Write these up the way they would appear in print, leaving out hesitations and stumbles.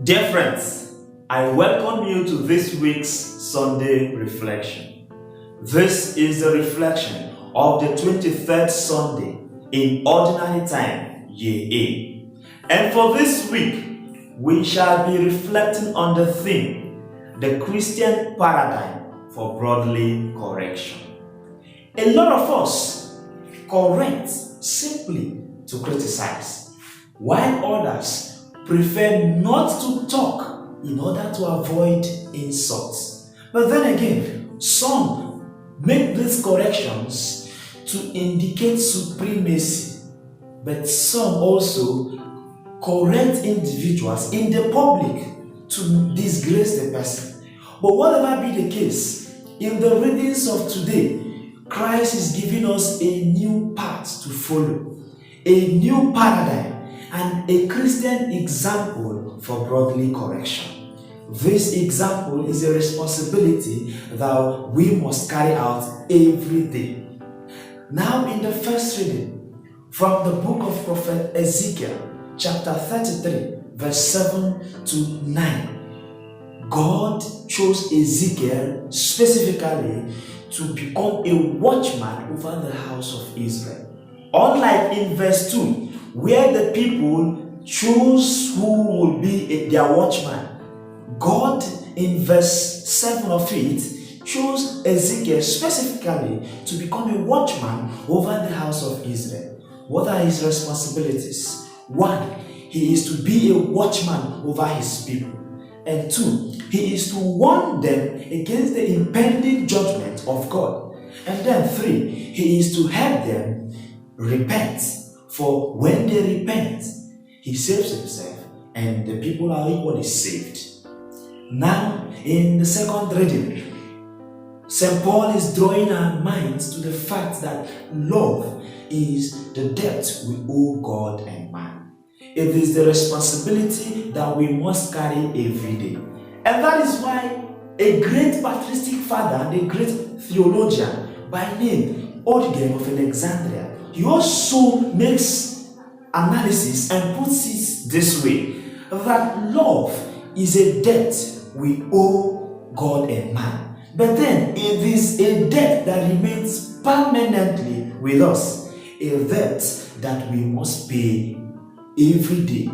Dear friends, I welcome you to this week's Sunday Reflection. This is the reflection of the 23rd Sunday in Ordinary Time, Year A. And for this week, we shall be reflecting on the theme, the Christian paradigm for brotherly correction. A lot of us correct simply to criticize, while others prefer not to talk in order to avoid insults. But then again, some make these corrections to indicate supremacy, but some also correct individuals in the public to disgrace the person. But whatever be the case, in the readings of today, Christ is giving us a new path to follow, a new paradigm, and a Christian example for brotherly correction. This example is a responsibility that we must carry out every day. Now, in the first reading from the book of Prophet Ezekiel, chapter 33, verse 7 to 9, God chose Ezekiel specifically to become a watchman over the house of Israel. Unlike in verse 2, where the people choose who will be their watchman, God in verse 7 of it chose Ezekiel specifically to become a watchman over the house of Israel. What are his responsibilities? 1, he is to be a watchman over his people. And 2, he is to warn them against the impending judgment of God. And then 3, he is to help them repent. For when they repent, he saves himself and the people are equally saved. Now, in the second reading, St. Paul is drawing our minds to the fact that love is the debt we owe God and man. It is the responsibility that we must carry every day. And that is why a great patristic father and a great theologian by name Origen of Alexandria, he also makes analysis and puts it this way, that love is a debt we owe God and man. But then it is a debt that remains permanently with us, a debt that we must pay every day.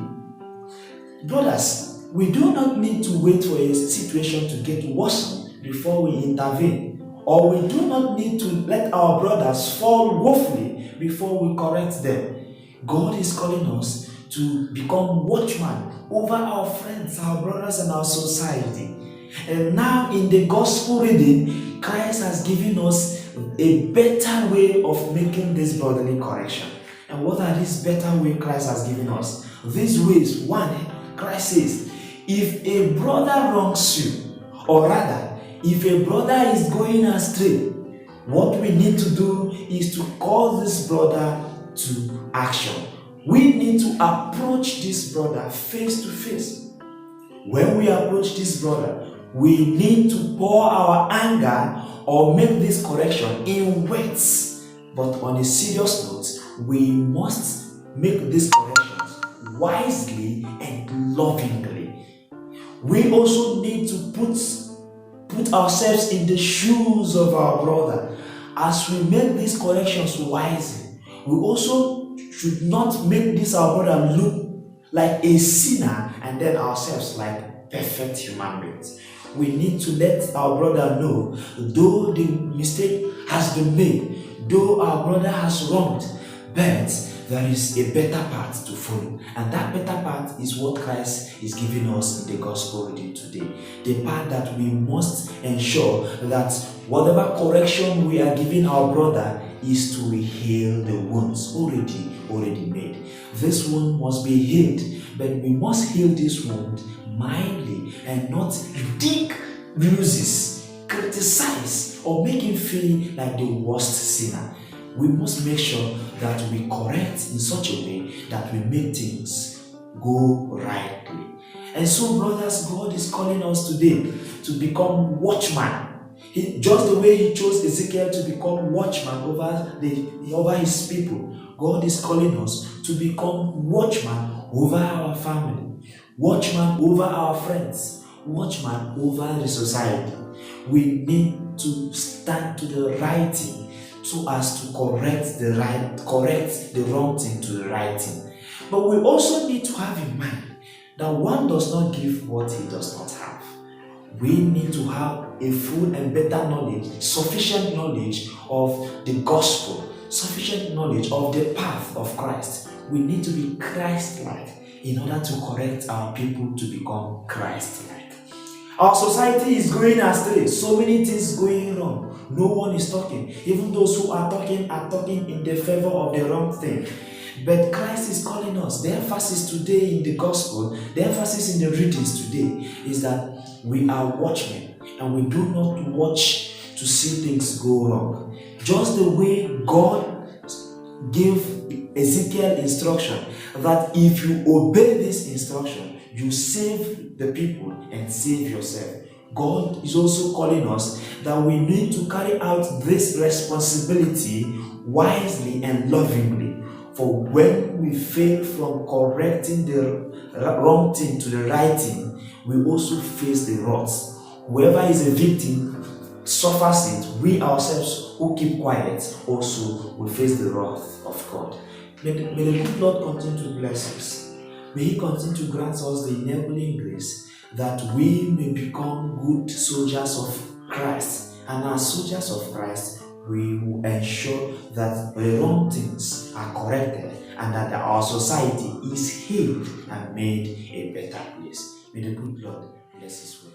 Brothers, we do not need to wait for a situation to get worse before we intervene, or we do not need to let our brothers fall woefully before we correct them. God is calling us to become watchmen over our friends, our brothers, and our society. And now in the gospel reading, Christ has given us a better way of making this brotherly correction. And what are these better ways Christ has given us? These ways: 1, Christ says, if a brother wrongs you, or rather, if a brother is going astray, what we need to do is to call this brother to action. We need to approach this brother face to face. When we approach this brother, we need to pour our anger or make this correction in words. But on a serious note, we must make these corrections wisely and lovingly. We also need to put ourselves in the shoes of our brother. As we make these corrections wisely, we also should not make this our brother look like a sinner and then ourselves like perfect human beings. We need to let our brother know, though the mistake has been made, though our brother has wronged, but there is a better path to follow. And that better path is what Christ is giving us in the gospel reading today. The path that we must ensure that whatever correction we are giving our brother is to heal the wounds already made. This wound must be healed, but we must heal this wound mildly and not dig bruises, criticize, or make him feel like the worst sinner. We must make sure that we correct in such a way that we make things go rightly. And so, brothers, God is calling us today to become watchmen. Just the way he chose Ezekiel to become watchman over his people, God is calling us to become watchmen over our family, watchman over our friends, watchman over the society. We need to stand to the right thing so as to correct the wrong thing to the right thing. But we also need to have in mind that one does not give what he does not have. We need to have a full and better knowledge, sufficient knowledge of the gospel, sufficient knowledge of the path of Christ. We need to be Christ-like in order to correct our people to become Christ-like. Our society is going astray. So many things going wrong. No one is talking. Even those who are talking in the favor of the wrong thing. But Christ is calling us. The emphasis today in the gospel, the emphasis in the readings today is that we are watchmen and we do not watch to see things go wrong. Just the way God gave Ezekiel instruction that if you obey this instruction, you save the people and save yourself. God is also calling us that we need to carry out this responsibility wisely and lovingly. For when we fail from correcting the wrong thing to the right thing, we also face the wrath. Whoever is a victim suffers it. We ourselves who keep quiet also will face the wrath of God. May the good Lord continue to bless us. May He continue to grant us the enabling grace that we may become good soldiers of Christ. And as soldiers of Christ, we will ensure that the wrong things are corrected and that our society is healed and made a better place. May the good Lord bless His word.